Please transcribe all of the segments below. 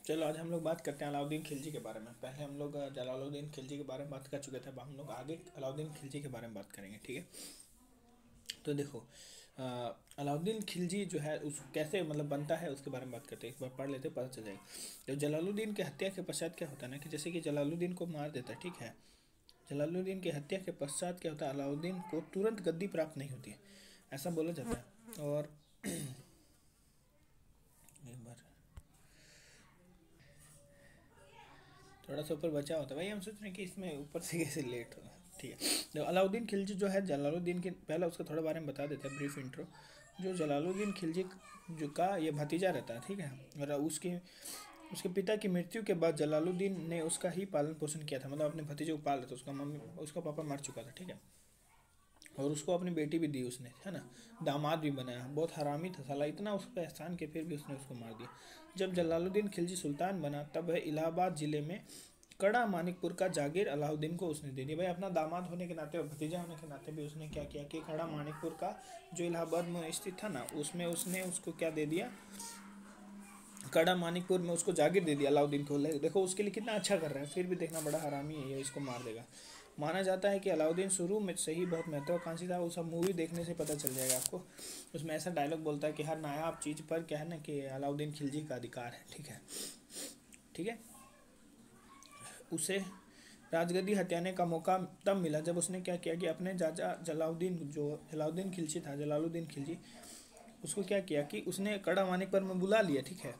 चलो आज हम लोग बात करते हैं अलाउद्दीन खिलजी के बारे में। पहले हम लोग जलालुद्दीन खिलजी के बारे में बात कर चुके थे, अब हम लोग आगे अलाउद्दीन खिलजी के बारे में बात करेंगे, ठीक है। तो देखो, अलाउद्दीन खिलजी जो है उस कैसे मतलब बनता है उसके बारे में बात करते हैं। एक बार पढ़ लेते पता चल जाएगा। तो जलालुद्दीन की हत्या के पश्चात क्या होता है ना कि जैसे कि जलालुद्दीन को मार देता है, ठीक है। जलालुद्दीन की हत्या के पश्चात क्या होता है, अलाउद्दीन को तुरंत गद्दी प्राप्त नहीं होती है, ऐसा बोला जाता है। और एक बार थोड़ा सा ऊपर बचा होता है भाई, हम सोच रहे हैं कि इसमें ऊपर से कैसे लेट हो, ठीक है। तो अलाउद्दीन खिलजी जो है जलालुद्दीन के पहले उसका थोड़ा बारे में बता देते हैं, ब्रीफ इंट्रो। जो जलालुद्दीन खिलजी जो का ये भतीजा रहता है, ठीक है। और उसके उसके पिता की मृत्यु के बाद जलालुद्दीन ने उसका ही पालन पोषण किया था, मतलब अपने भतीजे को पाल रहा था। उसका मम्मी उसका पापा मर चुका था, ठीक है। और उसको अपनी बेटी भी दी उसने, है ना। दामाद भी बनाया, बहुत हरामी था साला, इतना उस पर एहसान के फिर भी उसने उसको मार दिया। जब जलालुद्दीन खिलजी सुल्तान बना तब वह इलाहाबाद जिले में कड़ा मानिकपुर का जागीर अलाउद्दीन को उसने दे दिया। भाई अपना दामाद होने के नाते और भतीजा होने के नाते भी उसने क्या किया कि कड़ा मानिकपुर का जो इलाहाबाद में स्थित था ना, उसमें उसने उसको क्या दे दिया, कड़ा मानिकपुर में उसको जागीर दे दिया अलाउद्दीन को। देखो उसके लिए कितना अच्छा कर रहा है, फिर भी देखना बड़ा हरामी है ये, इसको मार देगा। माना जाता है कि अलाउद्दीन शुरू में से ही बहुत महत्वाकांक्षी था। वो सब मूवी देखने से पता चल जाएगा आपको। उसमें ऐसा डायलॉग बोलता है कि हर नायाब चीज़ पर क्या है ना कि अलाउद्दीन खिलजी का अधिकार है, ठीक है, ठीक है। उसे राजगद्दी हत्याने का मौका तब मिला जब उसने क्या किया कि अपने चाचा जलालुद्दीन, जो जलालुद्दीन खिलजी था, जलालुद्दीन खिलजी, उसको क्या किया कि उसने कड़ा मानिकपुर में बुला लिया, ठीक है।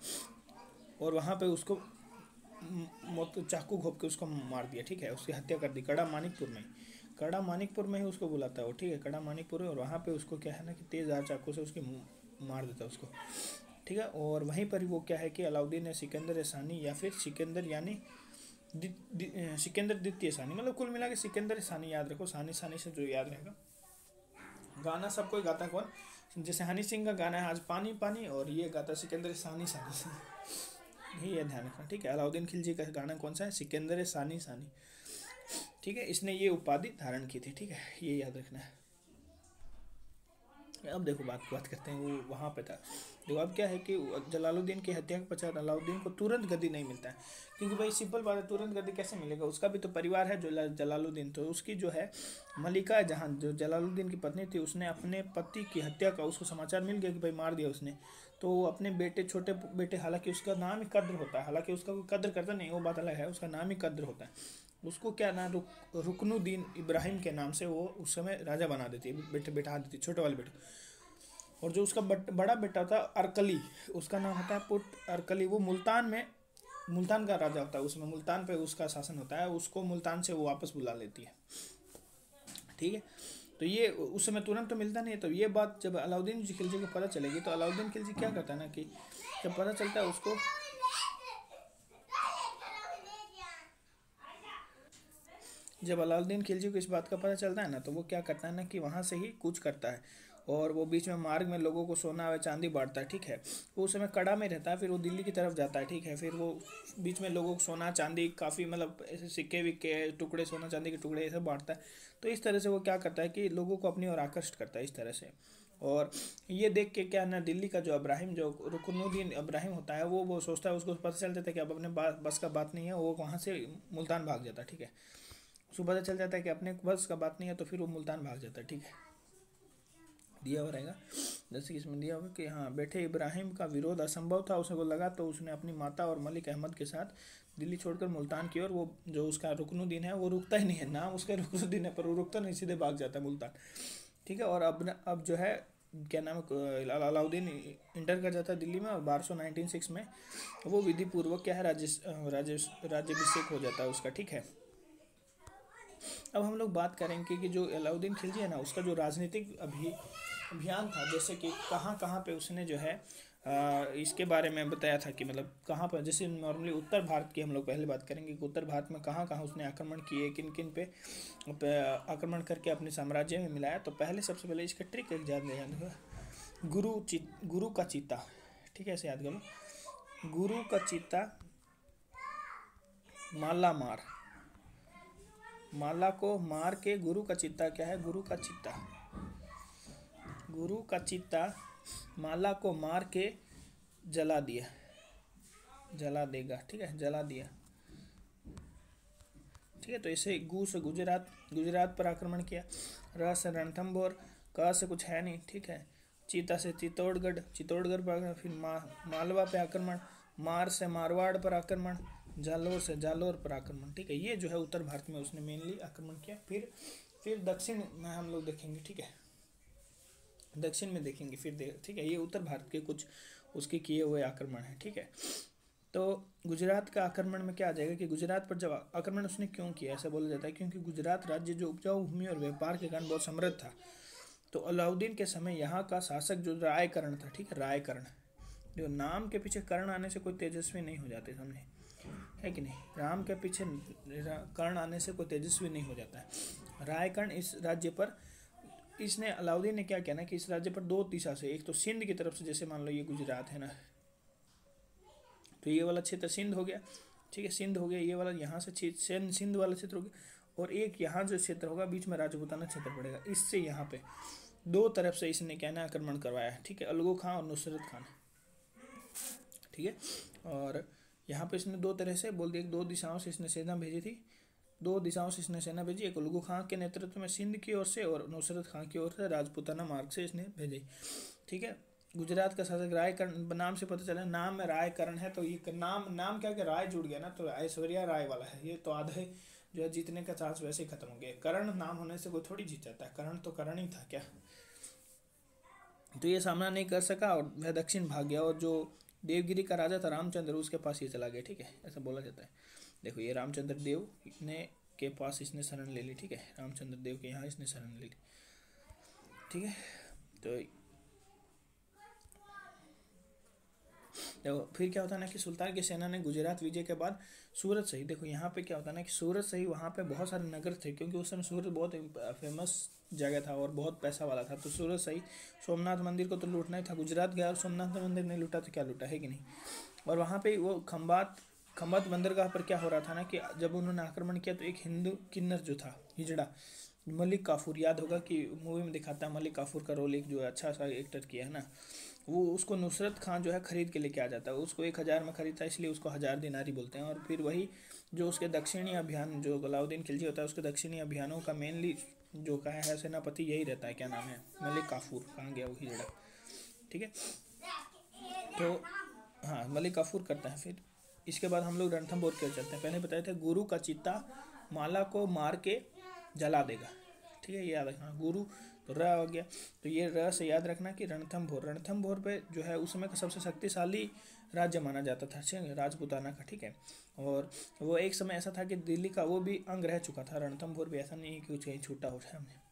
और वहाँ पे उसको मौत चाकू घोंप के उसको मार दिया, ठीक है। उसकी हत्या कर दी कड़ा मानिकपुर में, कड़ा मानिकपुर में ही उसको बुलाता है वो, ठीक है, कड़ा मानिकपुर में। और वहाँ पे उसको क्या है ना कि तेज़ चाकू से उसकी मार देता है उसको, ठीक है। और वहीं पर ही वो क्या है कि अलाउद्दीन ने सिकंदर सानी या फिर सिकंदर यानी सिकंदर द्वितीय सानी, मतलब कुल मिला के सिकंदर सानी याद रखो, सानी सानी से जो याद रहेगा। गाना सबको गाता कौन, जैसे हनी सिंह का गाना है आज पानी पानी, और ये गाता सिकंदर सानी सानी से, यही है, ध्यान रखना, ठीक है। अलाउद्दीन खिलजी का गाना कौन सा है, सिकंदर सानी सानी, ठीक है। इसने ये उपाधि धारण की थी, ठीक है, ये याद रखना है। अब देखो बात करते हैं वो वहाँ पे था। देखो अब क्या है कि जलालुद्दीन की हत्या के पश्चात अलाउद्दीन को तुरंत गद्दी नहीं मिलता है, क्योंकि भाई सिंपल बात है, तुरंत गद्दी कैसे मिलेगा, उसका भी तो परिवार है जो जलालुद्दीन। तो उसकी जो है मलिका जहाँ, जो जलालुद्दीन की पत्नी थी, उसने अपने पति की हत्या का, उसको समाचार मिल गया कि भाई मार दिया उसने। तो वो अपने बेटे, छोटे बेटे, हालांकि उसका नाम ही कद्र होता है, हालांकि उसका कोई कद्र करता नहीं, वो बात अलग है, उसका नाम ही कद्र होता है। उसको क्या ना रुकनुद्दीन इब्राहिम के नाम से वो उस समय राजा बना देती है, बेटे बैठा देती, छोटे वाले बेटे। और जो उसका बड़ा बेटा था अरकली, उसका नाम होता है पुट अरकली, वो मुल्तान में, मुल्तान का राजा होता है, उसमें मुल्तान पे उसका शासन होता है, उसको मुल्तान से वो वापस बुला लेती है, ठीक है। तो ये उस समय तुरंत तो मिलता नहीं है। तो ये बात जब अलाउद्दीन खिलजी को पता चलेगी तो अलाउद्दीन खिलजी क्या करता है ना कि जब पता चलता है उसको, जब अलाउद्दीन खिलजी को इस बात का पता चलता है ना तो वो क्या करता है ना कि वहाँ से ही कूच करता है। और वो बीच में मार्ग में लोगों को सोना व चांदी बांटता है, ठीक है। वो उस समय कड़ा में रहता है, फिर वो दिल्ली की तरफ जाता है, ठीक है। फिर वो बीच में लोगों को सोना चांदी काफ़ी, मतलब ऐसे सिक्के विक्के टुकड़े, सोना चांदी के टुकड़े ऐसे बांटता है। तो इस तरह से वो क्या करता है कि लोगों को अपनी ओर आकर्षित करता है इस तरह से। और ये देख के क्या ना दिल्ली का जो इब्राहिम, जो रुकनुद्दीन इब्राहिम होता है, वो सोचता है, उसको पता चल जाता है कि अब अपने बस का बात नहीं है, वो वहाँ से मुल्तान भाग जाता है, ठीक है। उसको पता चल जाता है कि अपने बस का बात नहीं है, तो फिर वो मुल्तान भाग जाता है, ठीक है। दिया हुआ रहेगा, जैसे कि इसमें दिया हुआ कि हाँ, बेटे इब्राहिम का विरोध असंभव था, उसे को लगा, तो उसने अपनी माता और मलिक अहमद के साथ दिल्ली छोड़कर मुल्तान की ओर, वो जो उसका रुकनुद्दीन है वो रुकता ही नहीं है, नाम उसका रुकनुद्दीन है पर वो रुकता नहीं, सीधे भाग जाता है मुल्तान, ठीक है। और अब जो है क्या नाम है, अलाउद्दीन इंटर कर जाता है दिल्ली में, और 1296 में वो विधि पूर्वक क्या है राज्याभिषेक हो जाता है उसका, ठीक है। अब हम लोग बात करेंगे कि जो अलाउद्दीन खिलजी है ना, उसका जो राजनीतिक अभियान था, जैसे कि कहाँ कहाँ पे उसने जो है इसके बारे में बताया था कि मतलब कहाँ पर, जैसे नॉर्मली उत्तर भारत की हम लोग पहले बात करेंगे कि उत्तर भारत में कहाँ कहाँ उसने आक्रमण किए, किन किन पे आक्रमण करके अपने साम्राज्य में मिलाया। तो पहले सबसे पहले इसका ट्रिक एक याद, गुरु का चीता, ठीक है, ऐसे याद करो, गुरु का चीता, माला मार, माला को मार के गुरु का चित्ता, क्या है, गुरु का चित्ता, गुरु का चित्ता माला को मार के जला दिया, जला देगा, ठीक है, जला दिया, ठीक है। तो इसे गु से गुजरात, गुजरात पर आक्रमण किया। र से रणथंभौर, क से कुछ है नहीं, ठीक है। चीता से चित्तौड़गढ़, चित्तौड़गढ़ पर आक्रमण, फिर मालवा पे आक्रमण, मार से मारवाड़ पर आक्रमण, जालोर से जालोर पर आक्रमण, ठीक है। ये जो है उत्तर भारत में उसने मेनली आक्रमण किया। फिर दक्षिण में हम लोग देखेंगे, ठीक है, दक्षिण में देखेंगे फिर ठीक है। ये उत्तर भारत के कुछ उसके किए हुए आक्रमण है, ठीक है। तो गुजरात का आक्रमण में क्या आ जाएगा कि गुजरात पर जब आक्रमण उसने क्यों किया, ऐसा बोला जाता है क्योंकि गुजरात राज्य जो उपजाऊ भूमि और व्यापार के कारण बहुत समृद्ध था। तो अलाउद्दीन के समय यहाँ का शासक जो रायकर्ण था, ठीक है, रायकर्ण, जो नाम के पीछे कर्ण आने से कोई तेजस्वी नहीं हो जाते, समझे, है कि नहीं। राम के पीछे कर्ण आने से कोई तेजस्वी नहीं हो जाता है। रायकर्ण इस राज्य पर, इसने अलाउद्दीन ने क्या किया ना कि इस राज्य पर दो दिशा से, एक तो सिंध की तरफ से, जैसे मान लो ये गुजरात है ना, तो ये वाला क्षेत्र सिंध हो गया, ठीक है, सिंध हो गया, ये वाला यहाँ से सिंध वाला क्षेत्र हो गया, और एक यहाँ जो क्षेत्र होगा बीच में राजपूताना क्षेत्र पड़ेगा, इससे यहाँ पे दो तरफ से इसने क्या ना आक्रमण करवाया है, ठीक है, अलगू खान और नुसरत खान, ठीक है। और यहाँ पे इसने दो तरह से बोल दिया, दो दिशाओं से इसने सेना भेजी थी, दो दिशाओं से इसने सेना भेजी, एक अलगू खान के नेतृत्व में सिंध की ओर से और नुसरत खान की ओर से राजपूताना मार्ग से इसने भेजी, ठीक है। गुजरात का शासक रायकर्ण, नाम से पता चला नाम में रायकर्ण है, तो ये नाम क्या कि राय जुड़ गया ना, तो ऐश्वर्या राय वाला है ये, तो आधे जो है जीतने का चांस वैसे ही खत्म हो गया। कर्ण नाम होने से कोई थोड़ी जीत जाता है, कर्ण तो कर्ण ही था क्या। तो ये सामना नहीं कर सका और वह दक्षिण भाग गया, और जो देवगिरी का राजा था रामचंद्र, उसके पास ये चला गया, ठीक है, ऐसा बोला जाता है। देखो ये रामचंद्र देव ने के पास इसने शरण ले ली, ठीक है, रामचंद्र देव के यहाँ इसने शरण ले ली, ठीक है। तो फिर क्या होता है ना कि सुल्तान की सेना ने गुजरात विजय के बाद सूरत सही, देखो यहाँ पे क्या होता है ना कि सूरत सही, वहाँ पे बहुत सारे नगर थे, क्योंकि उस समय सूरत बहुत फेमस जगह था और बहुत पैसा वाला था। तो सूरत सही, सोमनाथ मंदिर को तो लूटना ही था, गुजरात गया और सोमनाथ मंदिर नहीं लूटा तो क्या लूटा, है कि नहीं। और वहाँ पे वो खम्बात बंदरगाह पर क्या हो रहा था ना कि जब उन्होंने आक्रमण किया तो एक हिंदू किन्नर जो था, हिजड़ा, मलिक काफूर, याद होगा कि मूवी में दिखाता है मलिक काफूर का रोल, एक जो अच्छा सा एक्टर किया है ना, वो उसको नुसरत खान जो है खरीद के लेके आ जाता है, उसको 1000 में खरीदता है, इसलिए उसको 1000 दिनारी बोलते हैं। और फिर वही जो उसके दक्षिणी अभियान, जो अलाउद्दीन खिलजी होता है उसके दक्षिणी अभियानों का मेनली जो कहा है सेनापति यही रहता है, क्या नाम है, मलिक काफूर, कहाँ गया वो हिजड़ा, ठीक है। तो हाँ, मलिक काफूर करता है। फिर इसके बाद हम लोग रणथंभौर की ओर चलते हैं। पहले बताए थे गुरु का चित्ता माला को मार के जला देगा, ठीक है, ये याद रखना, गुरु तो र हो गया, तो ये र से याद रखना कि रणथंभौर पे जो है उस समय का सबसे शक्तिशाली राज्य माना जाता था, राजपूताना का, ठीक है। और वो एक समय ऐसा था कि दिल्ली का वो भी अंग रह चुका था, रणथंभौर भी, ऐसा नहीं है कि कुछ कहीं छूटा हो जाए हमने।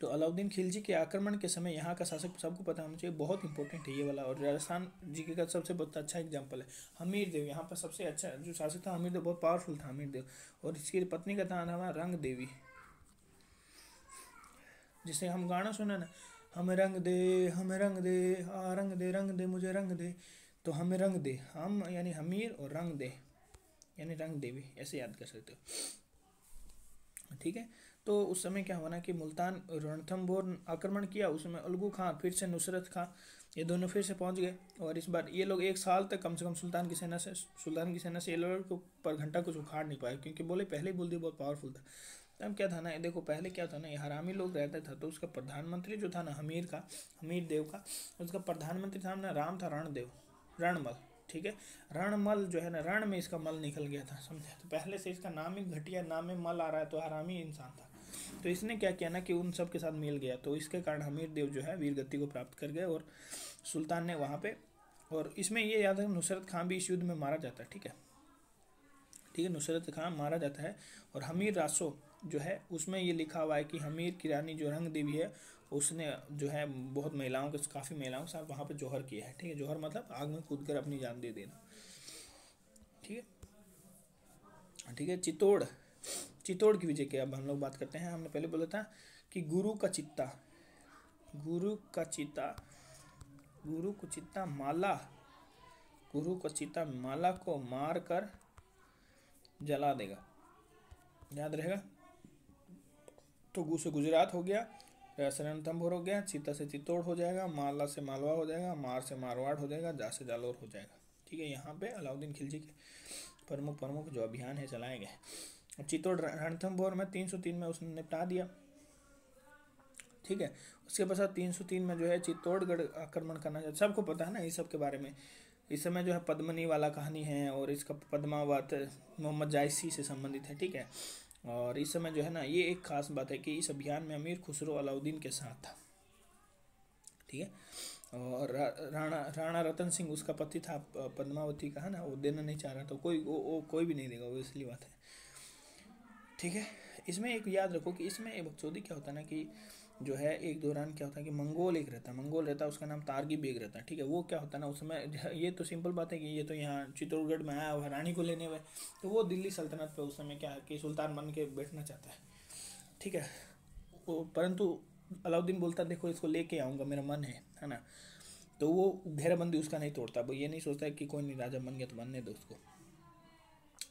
तो अलाउद्दीन खिलजी के आक्रमण के समय यहाँ का शासक सबको पता होना चाहिए, बहुत इंपॉर्टेंट है ये वाला, और राजस्थान जीके का सबसे बहुत अच्छा एग्जाम्पल है हमीर देव। यहाँ पर सबसे अच्छा जो शासक था हमीर देव, बहुत पावरफुल था हमीर देव, और इसकी पत्नी का नाम है रंग देवी, जिसे हम गाना सुना ना, हमें रंग दे, हमें रंग दे, रंग दे मुझे रंग दे, तो हमें रंग दे, हम यानी हमीर और रंग दे यानी रंग देवी, ऐसे याद कर सकते हो, ठीक है। तो उस समय क्या हुआ ना कि मुल्तान रणथंभौर आक्रमण किया, उसमें अलगू खान फिर से नुसरत खान, ये दोनों फिर से पहुंच गए, और इस बार ये लोग 1 साल तक कम से कम सुल्तान की सेना से ये लोग को पर घंटा कुछ उखाड़ नहीं पाए, क्योंकि बोले पहले ही बोल दिया बहुत पावरफुल था। तब क्या था ना, देखो पहले क्या था ना, ये हरामी लोग रहता था, तो उसका प्रधानमंत्री जो था ना हमीर देव का, उसका प्रधानमंत्री था ना राम था रणमल, ठीक है। रणमल जो है ना, रण में इसका मल निकल गया था, समझे, तो पहले से इसका नाम ही घटिया, नाम में मल आ रहा है, तो हरामी इंसान था। तो इसने क्या किया ना कि उन सब के साथ मिल गया, तो इसके कारण हमीर देव जो है वीर गति को प्राप्त कर गए, और सुल्तान ने वहाँ पे, और इसमें ये याद है नुसरत खान भी इस युद्ध में मारा जाता है, ठीक है, नुसरत खान मारा जाता है। और हमीर रासो जो है उसमें ये लिखा हुआ है कि हमीर की रानी जो रंग देवी है, उसने जो है बहुत महिलाओं के, काफ़ी महिलाओं के साथ वहाँ पे जौहर किया है, ठीक है, जौहर मतलब आग में कूद कर अपनी जान दे देना, ठीक है, ठीक है। चित्तौड़ की विजय की अब हम लोग बात करते हैं। हमने पहले बोला था कि गुरु का चित्ता माला को मार कर जला देगा, याद रहेगा। तो गु से गुजरात हो गया, रणथंभौर हो गया, चित्ता से चित्तौड़ हो जाएगा, माला से मालवा हो जाएगा, मार से मारवाड़ हो जाएगा, जा से जालौर हो जाएगा। ठीक है, यहाँ पे अलाउद्दीन खिलजी के प्रमुख जो अभियान है चलाए गए। चित्तौड़ रणथंभौर में 303 में उसने निपटा दिया। ठीक है, उसके पश्चात 303 में जो है चित्तौड़गढ़ आक्रमण करना चाहिए। सबको पता है ना इस सब के बारे में। इस समय जो है पद्मनी वाला कहानी है और इसका पद्मावत मोहम्मद जायसी से संबंधित है। ठीक है, और इस समय जो है ना ये एक खास बात है कि इस अभियान में अमीर खुसरो अलाउद्दीन के साथ था। ठीक है, और राणा रतन सिंह उसका पति था, पद्मावती का है ना, वो देना नहीं चाह रहा तो कोई भी नहीं देगा, वो इसलिए बात है। ठीक है, इसमें एक याद रखो कि इसमें एक बकचोदी क्या होता है ना कि जो है एक दौरान क्या होता है कि मंगोल रहता है, उसका नाम तारगी बेग रहता है। ठीक है, वो क्या होता है ना उस समय, ये तो सिंपल बात है कि ये तो यहाँ चित्तौड़गढ़ में आया हुआ रानी को लेने हुए, तो वो दिल्ली सल्तनत पे उस समय क्या है कि सुल्तान बन के बैठना चाहता है। ठीक है, वो परंतु अलाउद्दीन बोलता देखो इसको लेके आऊँगा, मेरा मन है ना, तो वो घेराबंदी उसका नहीं तोड़ता। वो ये नहीं सोचता है कि कोई नहीं राजा बन गया तो बनने दो उसको।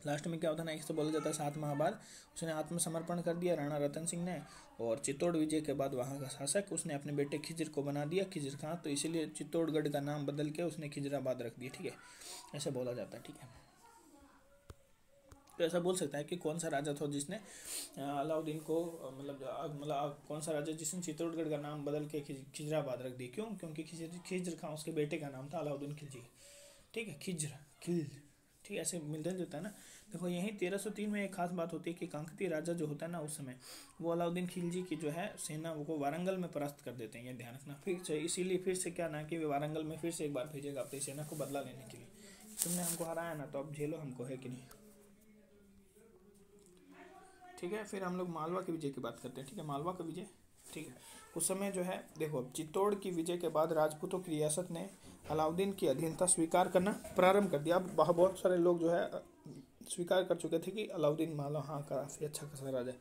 लास्ट में क्या होता है ना, इससे बोला जाता है 7 माह बाद उसने आत्मसमर्पण कर दिया राणा रतन सिंह ने, और चित्तौड़ विजय के बाद वहाँ का शासक उसने अपने बेटे खिजर को बना दिया, खिजर खां, तो इसीलिए चित्तौड़गढ़ का नाम बदल के उसने खिजराबाद रख दिया। ठीक है, ऐसा बोला जाता है। ठीक है, तो ऐसा बोल सकता है कि कौन सा राजा था जिसने अलाउद्दीन को मतलब कौन सा राजा जिसने चित्तौड़गढ़ का नाम बदल के खिजराबाद रख दिया। क्यों? क्योंकि खिजर खां उसके बेटे का नाम था अलाउद्दीन खिलजी। ठीक है, खिल ठीक है, ऐसे मिलता जुलता है ना। देखो यहीं 1303 में एक खास बात होती है कि काकतीय राजा जो होता है ना उस समय, वो अलाउद्दीन खिलजी की जो है सेना वो वारंगल में परास्त कर देते हैं। ये ध्यान रखना फिर से, इसीलिए फिर से क्या ना कि वे वारंगल में फिर से एक बार भेजेगा अपनी सेना को बदला लेने के लिए। तुमने हमको हराया ना, तो अब झेलो हमको, है कि नहीं। ठीक है, फिर हम लोग मालवा के विजय की बात करते हैं। ठीक है, मालवा का विजय। ठीक है, उस समय जो है देखो चित्तौड़ की विजय के बाद राजपूतों की रियासत ने अलाउद्दीन की अधीनता स्वीकार करना प्रारंभ कर दिया। अब बहुत सारे लोग जो है स्वीकार कर चुके थे कि अलाउद्दीन मालवा हाँ काफ़ी अच्छा खासा राजा है।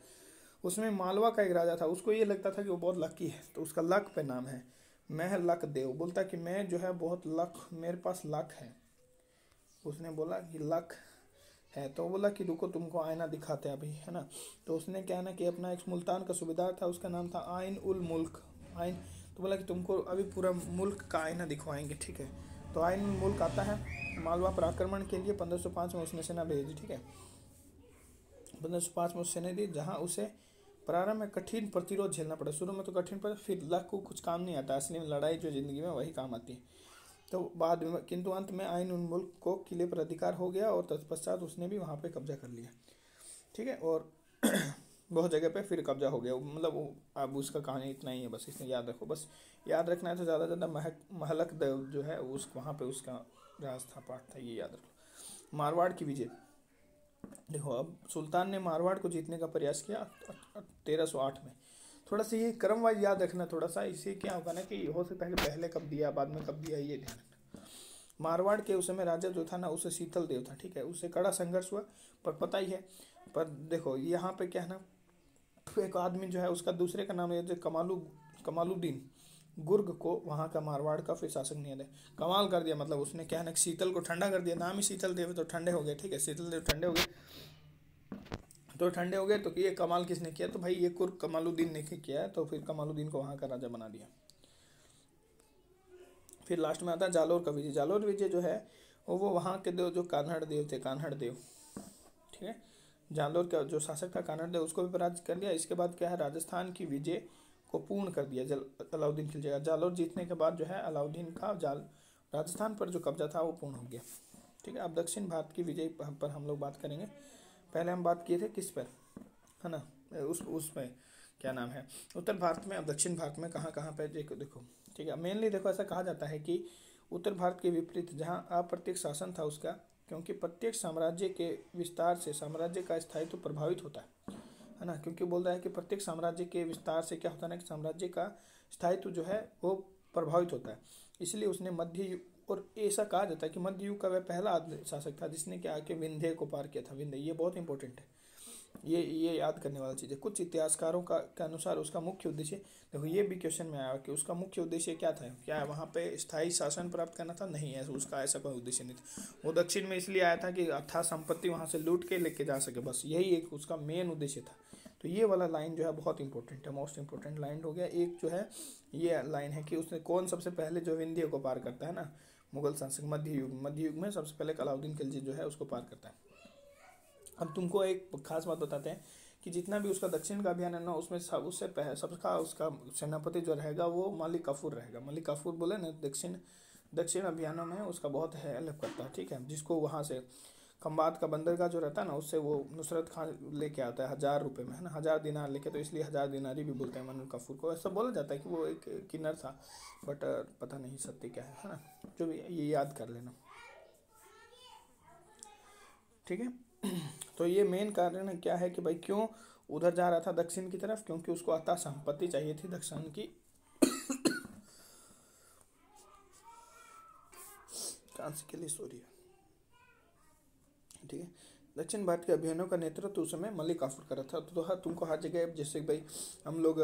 उसमें मालवा का एक राजा था, उसको ये लगता था कि वो बहुत लकी है, तो उसका लक पे नाम है, मैं लक देव। बोलता कि मैं जो है बहुत लक, मेरे पास लक है। उसने बोला कि लक है, तो बोला कि रुको तुमको आईना दिखाते हैं अभी, है ना। तो उसने क्या ना कि अपना एक मुल्तान का सूबेदार था, उसका नाम था आइन उल मुल्क आइन, तो बोला कि तुमको अभी पूरा मुल्क का आईना दिखवाएंगे। ठीक है, तो आइन उल मुल्क आता है मालवा पर आक्रमण के लिए। 1505 में उसने सेना भेजी। ठीक है, 1505 में सेना दी, जहाँ उसे प्रारंभ में कठिन प्रतिरोध झेलना पड़ा। शुरू में तो कठिन पर फिर लक को कुछ काम नहीं आता, असली में लड़ाई जो जिंदगी में वही काम आती है। तो बाद में किंतु अंत में आइन उल मुल्क को किले पर अधिकार हो गया और तत्पश्चात उसने भी वहाँ पे कब्जा कर लिया। ठीक है, और बहुत जगह पे फिर कब्जा हो गया, मतलब अब उसका कहानी इतना ही है, बस इसमें याद रखो। बस याद रखना है तो ज़्यादा ज़्यादा महलक देव जो है उस वहाँ पे उसका राज था, पाठ था, ये याद रखो। मारवाड़ की विजय। देखो अब सुल्तान ने मारवाड़ को जीतने का प्रयास किया 1308 में। थोड़ा सा ये क्रम वाइज याद रखना थोड़ा सा, इससे क्या होगा ना कि हो सकता है कि पहले कब दिया बाद में कब दिया, ये ध्यान रखना। मारवाड़ के उस समय राजा जो था ना उसे शीतल देव था। ठीक है, उससे कड़ा संघर्ष हुआ, पर पता ही है। पर देखो यहाँ पे क्या है ना, एक आदमी जो है उसका दूसरे का नाम है जो कमालुद्दीन गुर्ग को वहाँ का मारवाड़ का फिर शासक नियत है। कमाल कर दिया, मतलब उसने क्या है ना शीतल को ठंडा कर दिया, नाम ही शीतल देव तो ठंडे हो गए। ठीक है, शीतल देव ठंडे हो गए, तो ठंडे हो गए, तो ये कमाल किसने किया, तो भाई ये कुर्ग कमालुद्दीन ने किया है, तो फिर कमालुद्दीन को वहाँ का राजा बना दिया। फिर लास्ट में आता है जालोर का विजय। जालोर विजय जो है वो वहाँ के देव जो कान्हड़ देव थे, कान्हड़ देव। ठीक है, जालोर का जो शासक था कान्हड़ देव, उसको भी पराजित कर दिया। इसके बाद क्या है, राजस्थान की विजय को पूर्ण कर दिया अलाउद्दीन खिलजी। जालोर जीतने के बाद जो है अलाउद्दीन का राजस्थान पर जो कब्जा था वो पूर्ण हो गया। ठीक है, अब दक्षिण भारत की विजय पर हम लोग बात करेंगे। पहले हम बात किए थे किस पर, है ना, उसमें क्या नाम है उत्तर भारत में। अब दक्षिण भारत में कहाँ कहाँ पे देखो। ठीक है, मेनली देखो ऐसा कहा जाता है कि उत्तर भारत के विपरीत जहाँ अप्रत्यक्ष शासन था उसका, क्योंकि प्रत्येक साम्राज्य के विस्तार से साम्राज्य का स्थायित्व प्रभावित होता है ना। क्योंकि बोल रहा है कि प्रत्येक साम्राज्य के विस्तार से क्या होता है ना कि साम्राज्य का स्थायित्व जो है वो प्रभावित होता है। इसलिए उसने मध्य युग, और ऐसा कहा जाता है कि मध्य युग का वह पहला शासक था जिसने क्या आके विंध्य को पार किया था। विंध्य ये बहुत इंपॉर्टेंट है, ये याद करने वाली चीज़ है। कुछ इतिहासकारों के अनुसार उसका मुख्य उद्देश्य, देखो ये भी क्वेश्चन में आया कि उसका मुख्य उद्देश्य क्या था, क्या वहाँ पे स्थायी शासन प्राप्त करना था, नहीं है, उसका ऐसा कोई उद्देश्य नहीं था। वो दक्षिण में इसलिए आया था कि अथाह संपत्ति वहाँ से लूट के लेके जा सके, बस यही एक उसका मेन उद्देश्य था। तो ये वाला लाइन जो है बहुत इंपॉर्टेंट है, मोस्ट इंपॉर्टेंट लाइन हो गया। एक जो है ये लाइन है कि उसने कौन सबसे पहले जो विंध्य को पार करता है ना, मुगल शासक मध्य युग में सबसे पहले अलाउद्दीन खिलजी जो है उसको पार करता है। अब तुमको एक खास बात बताते हैं कि जितना भी उसका दक्षिण का अभियान है ना, उसमें उससे सबका उसका सेनापति जो रहेगा वो मलिक काफूर रहेगा। मलिक काफूर बोले ना, दक्षिण अभियानों में उसका बहुत हेल्प करता है, ठीक है। जिसको वहाँ से खंबात का बंदरगाह जो रहता है ना, उससे वो नुसरत खान लेके आता है 1000 रुपये में, है ना, 1000 दिनार लेके, तो इसलिए 1000 दिनारी भी बोलते हैं मलिक काफूर को। ऐसा बोला जाता है कि वो एक किन्नर था, बट पता नहीं सत्य क्या है ना, जो भी ये याद कर लेना, ठीक है। तो ये मेन कारण क्या है कि भाई क्यों उधर जा रहा था दक्षिण की तरफ, क्योंकि उसको अतः संपत्ति चाहिए थी दक्षिण की। कांसी के लिए सॉरी, ठीक है। दक्षिण भारत के अभियानों का नेतृत्व उस समय मलिक काफूर कर रहा था। तो तुमको हर जगह, जैसे भाई हम लोग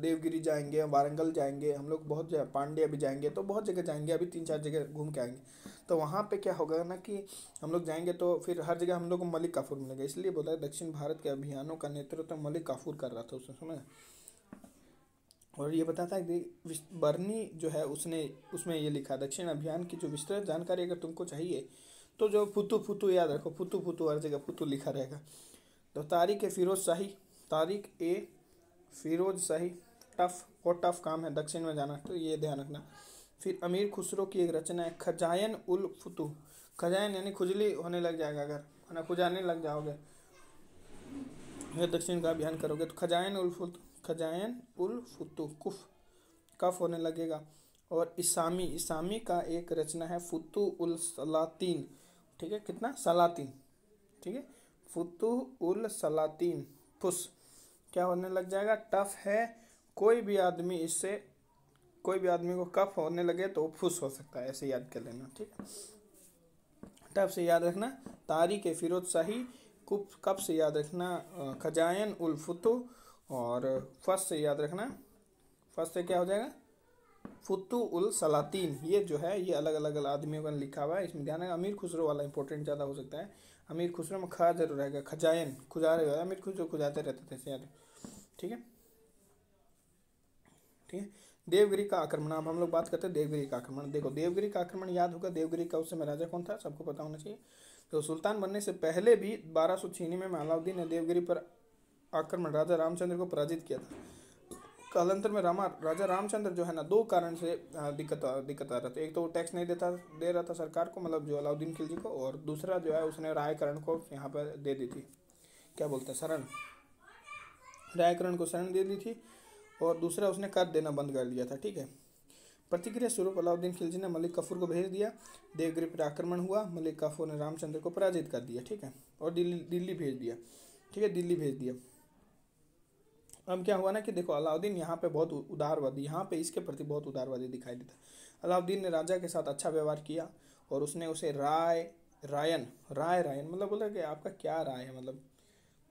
देवगिरी जाएंगे, वारंगल जाएंगे, हम लोग बहुत जगह, पांड्या भी जाएंगे, तो बहुत जगह जाएंगे, अभी 3-4 जगह घूम के आएंगे। तो वहाँ पे क्या होगा ना कि हम लोग जाएंगे तो फिर हर जगह हम लोग को मलिक काफूर मिलेगा। इसलिए बोला है दक्षिण भारत के अभियानों का नेतृत्व मलिक काफूर कर रहा था उसने, सुना। और ये बताता है कि बर्नी जो है उसने उसमें ये लिखा, दक्षिण अभियान की जो विस्तृत जानकारी अगर तुमको चाहिए तो जो फुतू याद रखो, फुतू हर जगह फुतू लिखा रहेगा। तो तारिक ए फिरोज शाही टफ, और टफ काम है दक्षिण में जाना, तो ये ध्यान रखना। फिर अमीर खुसरो की एक रचना है खजायन उल फुतू, खजायन यानी खुजली होने लग जाएगा, अगर है ना खुजाने लग जाओगे ये दक्षिण का अभियान करोगे तो खजायन उल फुतू कफ होने लगेगा। और इसामी का एक रचना है फुतू उल सलातीन, ठीक है, कितना सलातीन, ठीक है, फुतू उल सलातीन फुस क्या होने लग जाएगा, टफ है। कोई भी आदमी को कफ होने लगे तो फुस हो सकता है, ऐसे याद कर लेना, ठीक है। टफ से याद रखना तारिक फिरोज शाही, कफ से याद रखना खजायन उल फुतू, और फर्स्ट से याद रखना, फर्स्ट से क्या हो जाएगा फुतू उल सलातीन। ये जो है ये अलग अलग आदमियों का लिखा हुआ है, इसमें ध्यान है। अमीर खुसरो वाला इंपॉर्टेंट ज़्यादा हो सकता है, अमीर खुसरो में खा जरूर रहेगा, खजायन खुजा रहेगा, अमीर खुसरो खुजाते रहते थे याद, ठीक है, ठीक है। देवगिरी का आक्रमण, अब हम लोग बात करते हैं देवगिरी का आक्रमण। देखो देवगिरी का आक्रमण याद होगा, देवगिरी का उस समय राजा कौन था सबको पता होना चाहिए। तो सुल्तान बनने से पहले भी 1296 में अलाउद्दीन ने देवगिरी पर आक्रमण राजा रामचंद्र को पराजित किया था। कालांतर में राजा रामचंद्र जो है ना, दो कारण से दिक्कत आ रहा था। एक तो वो टैक्स नहीं दे रहा था सरकार को, मतलब जो अलाउद्दीन खिलजी को, और दूसरा जो है उसने रायकरण को यहाँ पर दे दी थी, क्या बोलते हैं, शरण, रायकरण को शरण दे दी थी, और दूसरा उसने कर देना बंद कर दिया था, ठीक है। प्रतिक्रिया स्वरूप अलाउद्दीन खिलजी ने मलिक काफूर को भेज दिया, देवगिरी पर आक्रमण हुआ, मलिक काफूर ने रामचंद्र को पराजित कर दिया, ठीक है, और दिल्ली भेज दिया, ठीक है, दिल्ली भेज दिया। अब क्या हुआ ना कि देखो अलाउद्दीन यहाँ पे बहुत उदारवादी, यहाँ पे इसके प्रति बहुत उदारवादी दिखाई देता। अलाउद्दीन ने राजा के साथ अच्छा व्यवहार किया, और उसने उसे रायन मतलब बोला कि आपका क्या राय है, मतलब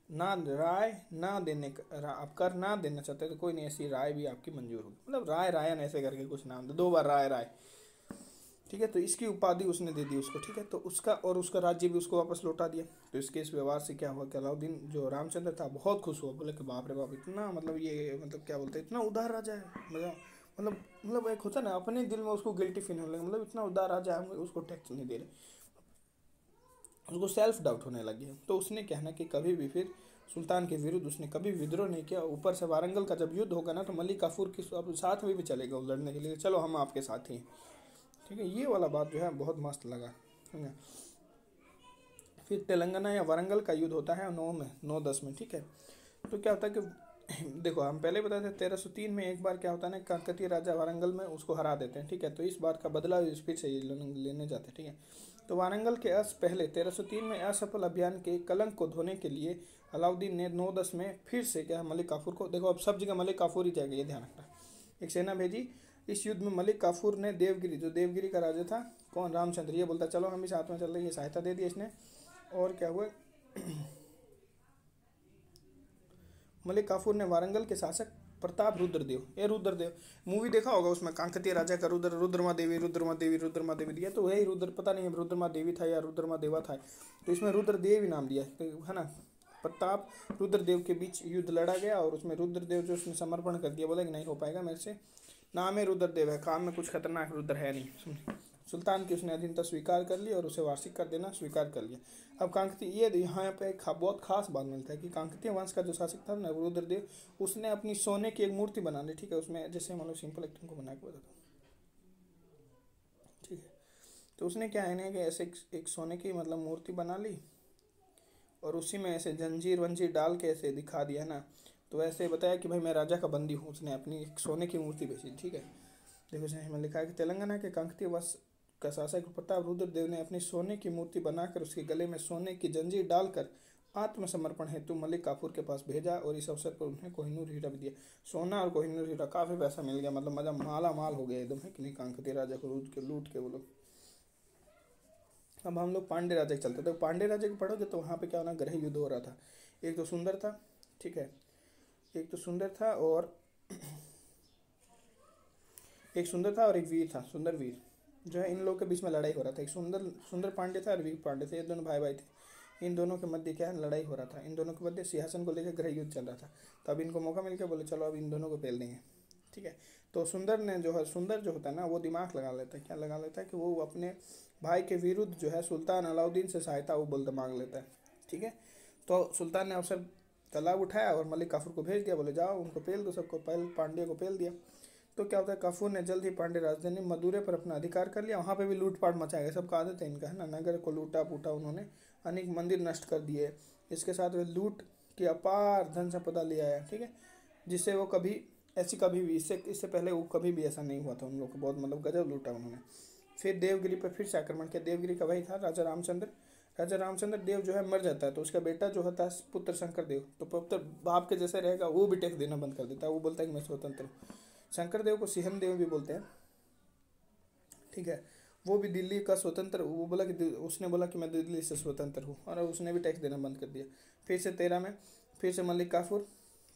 ना राय ना देने आप कर ना देना चाहते तो कोई नहीं, ऐसी राय भी आपकी मंजूर होगी, मतलब रायन ऐसे करके कुछ नाम दो बार राय, ठीक है। तो इसकी उपाधि उसने दे दी उसको, ठीक है। तो उसका राज्य भी उसको वापस लौटा दिया। तो इसके इस व्यवहार से क्या हुआ कि अलाउद्दीन जो रामचंद्र था बहुत खुश हुआ, बोले कि बाप रे बाप, इतना मतलब ये मतलब क्या बोलते हैं, इतना उदार राजा है, मतलब एक होता है ना अपने दिल में उसको गिल्टी फील होने लगा, मतलब इतना उदार राजा है, उसको टैक्स नहीं दे रहे, उसको सेल्फ डाउट होने लगी। तो उसने कहना कि कभी भी फिर सुल्तान के विरुद्ध उसने कभी विद्रोह नहीं किया। ऊपर से वारंगल का जब युद्ध होगा ना तो मलिक काफूर के साथ में भी चलेगा लड़ने के लिए, चलो हम आपके साथ ही, ठीक है। ये वाला बात जो है बहुत मस्त लगा, है ना। फिर तेलंगाना या वारंगल का युद्ध होता है 9-10 में, ठीक है। तो क्या होता है कि देखो हम पहले बताए थे 1303 में एक बार क्या होता है ना, काकतीय राजा वारंगल में उसको हरा देते हैं, ठीक है। तो इस बार का बदला फिर से लेने जाते हैं, ठीक है। तो वारंगल के पहले 1303 में असफल अभियान के कलंक को धोने के लिए अलाउद्दीन ने 9-10 में फिर से क्या मलिक काफूर को, देखो अब सब जगह मलिक काफूर ही जाएगा, ये ध्यान रखना, एक सेना भेजी। इस युद्ध में मलिक काफूर ने देवगिरी का राजा था कौन, रामचंद्र, ये बोलता चलो हम भी साथ में चल रहे, ये सहायता दे दी इसने। और क्या हुआ मलिक काफूर ने वारंगल के शासक प्रताप रुद्रदेव मूवी देखा होगा, उसमें काकतीय राजा का रुद्रमा देवी दिया, तो वही रुद्र, पता नहीं रुद्रमा देवी था या रुद्रमा देवा था, तो इसमें रुद्रदेव ही नाम दिया है ना। प्रताप रुद्रदेव के बीच युद्ध लड़ा गया और उसमें रुद्रदेव जो उसने समर्पण कर दिया, बोला कि नहीं हो पाएगा मेरे से, नाम है रुद्रदेव है, काम में कुछ खतरनाक रुद्र है नहीं। सुल्तान की उसने अधीनता स्वीकार कर ली और उसे वार्षिक कर देना स्वीकार कर लिया। अब कांकती ये यहाँ पे एक बहुत खास बात मिलता है कि कांकतीय वंश का जो शासक था ना रुद्रदेव, उसने अपनी सोने की एक मूर्ति बना ली। ठीक है, उसमें जैसे मतलब सिंपल एक तुमको बना के बताता हूँ। ठीक है, तो उसने क्या है ना कि ऐसे एक सोने की मतलब मूर्ति बना ली और उसी में ऐसे जंजीर वंजीर डाल के ऐसे दिखा दिया ना, तो ऐसे बताया कि भाई मैं राजा का बंदी हूँ। उसने अपनी एक सोने की मूर्ति बेची। ठीक है, देखो इसमें लिखा है कि तेलंगाना के कांकतीय वंश का शासक प्रताप रुद्रदेव ने अपनी सोने की मूर्ति बनाकर उसके गले में सोने की जंजीर डालकर आत्मसमर्पण हेतु मलिक काफूर के पास भेजा और इस अवसर पर उन्हें कोहिनूर हीरा भी दिया। सोना और कोहिनूर हीरा काफी पैसा मिल गया, मतलब मजा माला माल हो गया एकदम, है कि नहीं, कांकतीय राजा को लूट के वो लोग। अब हम लोग पांडे राजा के चलते थे। पांडे राजा के पढ़ोगे तो वहाँ पे क्या होना, गृह युद्ध हो रहा था। एक तो सुंदर था, ठीक है, एक तो सुंदर था और एक वीर था, सुंदर वीर जो है, इन लोगों के बीच में लड़ाई हो रहा था। एक सुंदर पांडे था और वीर पांडे थे, ये दोनों भाई भाई थे। इन दोनों के मध्य क्या है, लड़ाई हो रहा था। इन दोनों के मध्य सिंहासन को लेकर गृह युद्ध चल रहा था। तो अब इनको मौका मिल गया, बोले चलो अब इन दोनों को पेल देंगे। ठीक है, तो सुंदर जो होता है ना, वो दिमाग लगा लेता है। क्या लगा लेता है कि वो अपने भाई के विरुद्ध जो है सुल्तान अलाउद्दीन से सहायता वो बोलता मांग लेता है। ठीक है, तो सुल्तान ने अवसर का लाभ उठाया और मलिक काफूर को भेज दिया, बोले जाओ उनको पेल दो, सबको पांड्य को पेल दिया। तो क्या होता है, काफूर ने जल्द ही पांडे राजधानी मदुरै पर अपना अधिकार कर लिया। वहाँ पे भी लूटपाट मचाया गया, सबका आदत है इनका, है ना, नगर को लूटा पूटा उन्होंने, अनेक मंदिर नष्ट कर दिए। इसके साथ वे लूट की अपार धन संपदा ले आया। ठीक है, जिससे वो कभी भी इससे पहले वो कभी भी ऐसा नहीं हुआ था। उन लोग को बहुत मतलब गजब लूटा उन्होंने। फिर देवगिरी पर फिर से आक्रमण किया। देवगिरी का वही था राजा रामचंद्र देव जो है मर जाता है, तो उसका बेटा जो होता है पुत्र शंकर देव, तो पुत्र बाप के जैसे रहेगा, वो भी टैक्स देना बंद कर देता है। वो बोलता है कि मैं स्वतंत्र हूँ। शंकर देव को सिहन देव भी बोलते हैं। ठीक है, वो भी दिल्ली का स्वतंत्र, वो बोला कि उसने बोला कि मैं दिल्ली से स्वतंत्र हूँ, और उसने भी टैक्स देना बंद कर दिया। फिर से 13 में फिर से मलिक काफूर,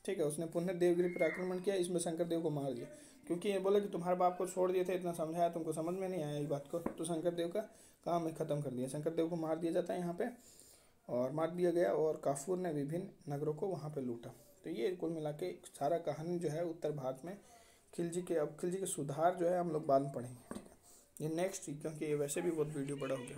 ठीक है, उसने पुनः देवगिरी पर आक्रमण किया। इसमें शंकर देव को मार दिया, क्योंकि ये बोला कि तुम्हारे बाप को छोड़ दिए थे, इतना समझाया तुमको समझ में नहीं आया ये बात को, तो शंकर देव का काम खत्म कर दिया। शंकर देव को मार दिया जाता है यहाँ पे, और मार दिया गया, और काफूर ने विभिन्न नगरों को वहाँ पे लूटा। तो ये कुल मिला के सारा कहानी जो है उत्तर भारत में खिलजी के सुधार जो है हम लोग बाद में पढ़ेंगे। ठीक है, ये नेक्स्ट, क्योंकि ये वैसे भी बहुत वीडियो बड़ा हो गया।